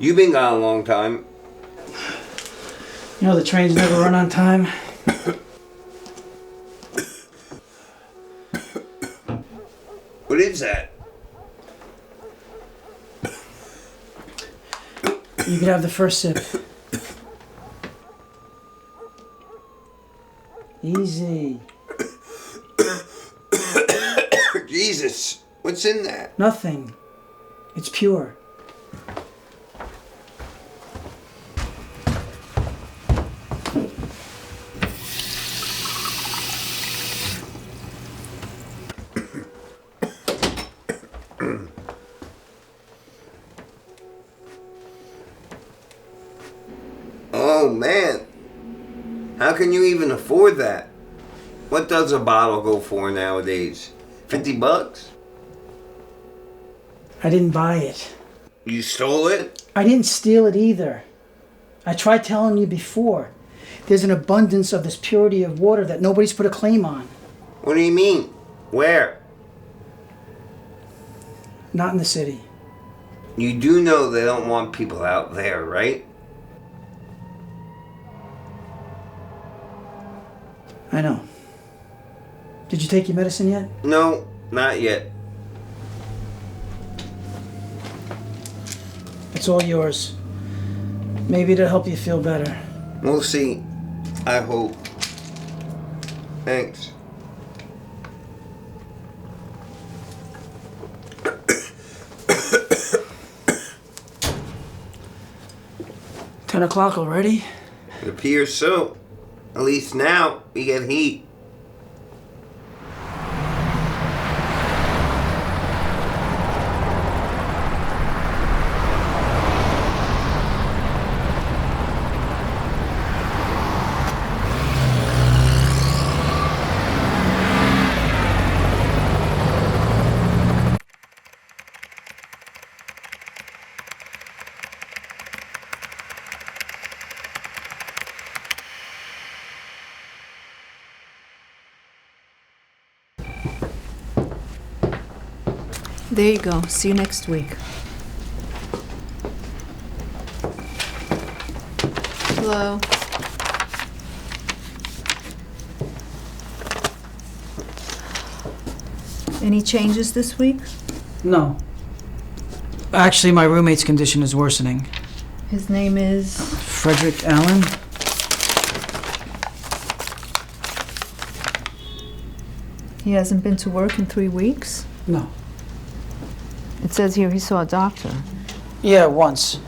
You've been gone a long time. You know the trains never run on time? What is that? You could have the first sip. Easy. Jesus, what's in that? Nothing. It's pure. Oh man, how can you even afford that? What does a bottle go for nowadays? $50? I didn't buy it. You stole it? I didn't steal it either. I tried telling you before. There's an abundance of this purity of water that nobody's put a claim on. What do you mean? Where? Not in the city. You do know they don't want people out there, right? I know. Did you take your medicine yet? No, not yet. It's all yours. Maybe it'll help you feel better. We'll see. I hope. Thanks. $10 already? It appears so. At least now we get heat. There you go. See you next week. Hello. Any changes this week? No. Actually, my roommate's condition is worsening. His name is? Frederick Allen. He hasn't been to work in 3 weeks? No. It says here he saw a doctor. Yeah, once.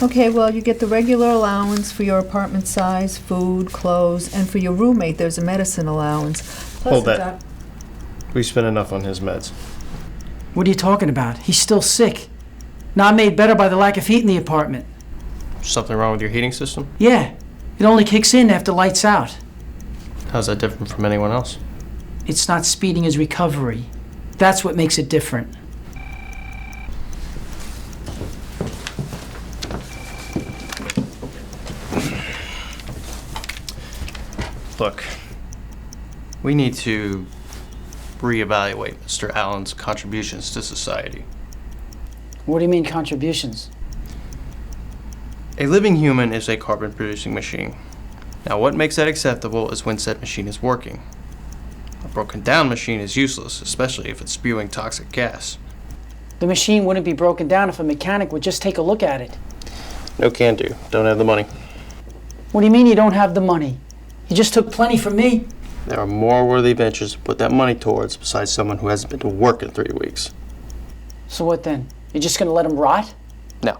Okay, well, you get the regular allowance for your apartment size, food, clothes, and for your roommate, there's a medicine allowance. Plus Hold that. We spent enough on his meds. What are you talking about? He's still sick. Not made better by the lack of heat in the apartment. Something wrong with your heating system? Yeah. It only kicks in after lights out. How's that different from anyone else? It's not speeding his recovery. That's what makes it different. Look, we need to reevaluate Mr. Allen's contributions to society. What do you mean, contributions? A living human is a carbon-producing machine. Now, what makes that acceptable is when said machine is working. A broken-down machine is useless, especially if it's spewing toxic gas. The machine wouldn't be broken down if a mechanic would just take a look at it. No can do. Don't have the money. What do you mean you don't have the money? You just took plenty from me. There are more worthy ventures to put that money towards besides someone who hasn't been to work in 3 weeks. So what then? You're just gonna let him rot? No.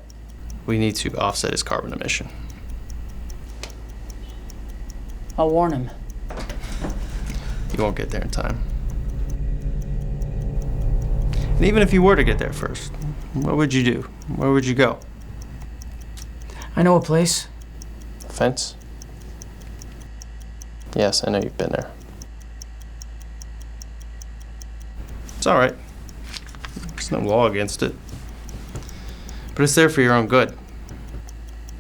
We need to offset his carbon emission. I'll warn him. You won't get there in time. And even if you were to get there first, what would you do? Where would you go? I know a place. A fence? Yes, I know you've been there. It's all right. There's no law against it. But it's there for your own good.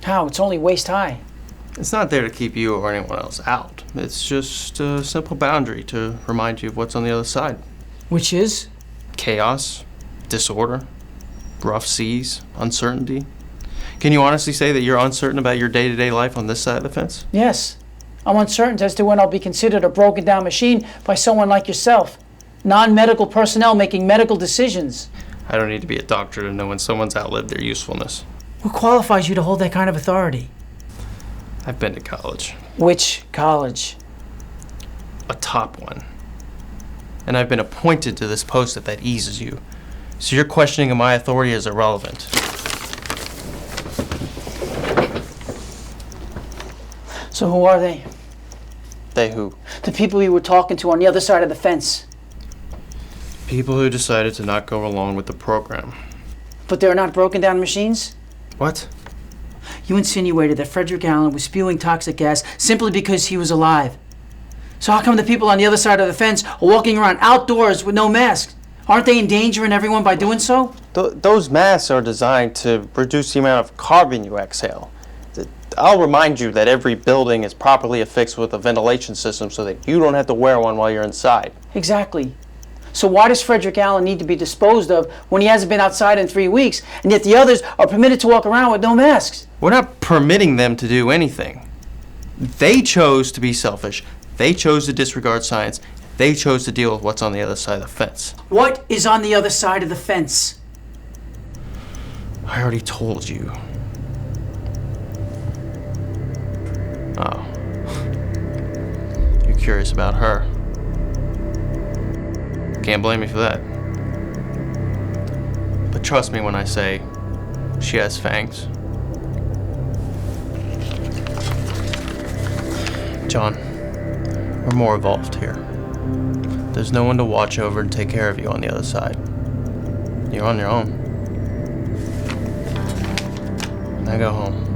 How? It's only waist high. It's not there to keep you or anyone else out. It's just a simple boundary to remind you of what's on the other side. Which is? Chaos, disorder, rough seas, uncertainty. Can you honestly say that you're uncertain about your day-to-day life on this side of the fence? Yes. I'm uncertain as to when I'll be considered a broken down machine by someone like yourself. Non-medical personnel making medical decisions. I don't need to be a doctor to know when someone's outlived their usefulness. What qualifies you to hold that kind of authority? I've been to college. Which college? A top one. And I've been appointed to this post if that eases you. So your questioning of my authority is irrelevant. So who are they? They who? The people you were talking to on the other side of the fence. People who decided to not go along with the program. But they're not broken down machines? What? You insinuated that Frederick Allen was spewing toxic gas simply because he was alive. So how come the people on the other side of the fence are walking around outdoors with no masks? Aren't they endangering everyone by doing so? Those masks are designed to reduce the amount of carbon you exhale. I'll remind you that every building is properly affixed with a ventilation system so that you don't have to wear one while you're inside. Exactly. So why does Frederick Allen need to be disposed of when he hasn't been outside in 3 weeks, and yet the others are permitted to walk around with no masks? We're not permitting them to do anything. They chose to be selfish. They chose to disregard science. They chose to deal with what's on the other side of the fence. What is on the other side of the fence? I already told you. Oh. You're curious about her. Can't blame me for that. But trust me when I say she has fangs. John, we're more evolved here. There's no one to watch over and take care of you on the other side. You're on your own. Now go home.